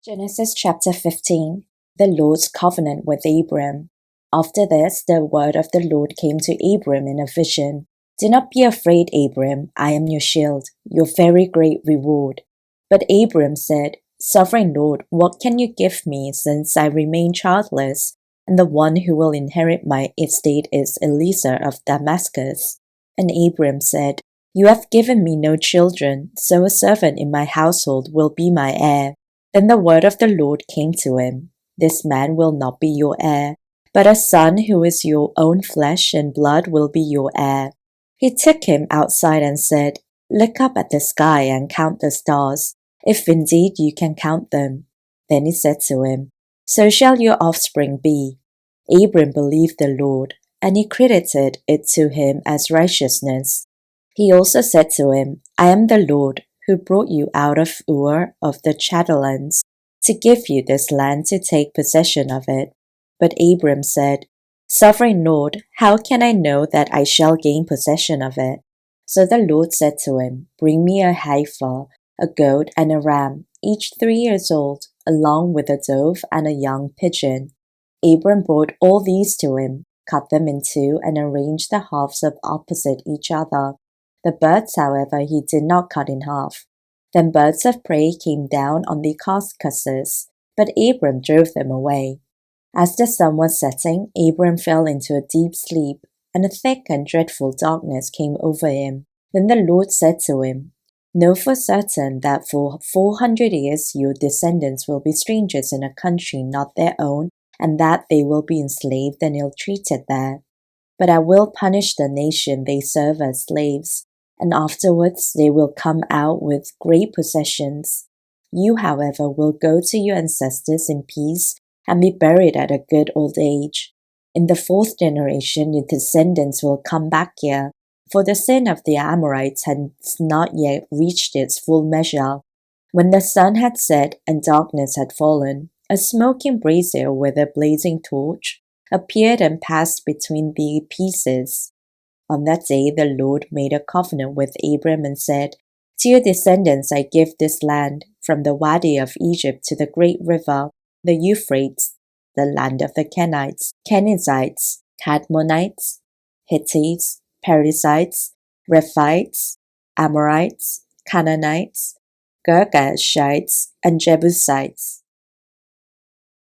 Genesis chapter 15. The Lord's covenant with Abram. After this, the word of the Lord came to Abram in a vision. Do not be afraid, Abram. I am your shield, your very great reward. But Abram said, Sovereign Lord, what can you give me since I remain childless, and the one who will inherit my estate is Eliezer of Damascus? And Abram said, You have given me no children, so a servant in my household will be my heir. Then the word of the Lord came to him, This man will not be your heir, but a son who is your own flesh and blood will be your heir. He took him outside and said, Look up at the sky and count the stars, if indeed you can count them. Then he said to him, So shall your offspring be. Abram believed the Lord, and he credited it to him as righteousness. He also said to him, I am the Lord, who brought you out of Ur of the Chaldeans, to give you this land to take possession of it. But Abram said, Sovereign Lord, how can I know that I shall gain possession of it? So the Lord said to him, Bring me a heifer, a goat and a ram, each 3 years old, along with a dove and a young pigeon. Abram brought all these to him, cut them in two, and arranged the halves up opposite each other. The birds, however, he did not cut in half. Then birds of prey came down on the carcasses, but Abram drove them away. As the sun was setting, Abram fell into a deep sleep, and a thick and dreadful darkness came over him. Then the Lord said to him, Know for certain that for 400 years your descendants will be strangers in a country not their own, and that they will be enslaved and ill-treated there. But I will punish the nation they serve as slaves, and afterwards they will come out with great possessions. You, however, will go to your ancestors in peace and be buried at a good old age. In the 4th generation your descendants will come back here, for the sin of the Amorites has not yet reached its full measure. When the sun had set and darkness had fallen, a smoking brazier with a blazing torch appeared and passed between the pieces. On that day the Lord made a covenant with Abram and said, To your descendants I give this land, from the Wadi of Egypt to the great river, the Euphrates, the land of the Kenites, Kenizzites, Kadmonites, Hittites, Perizzites, Rephites, Amorites, Canaanites, Girgashites, and Jebusites.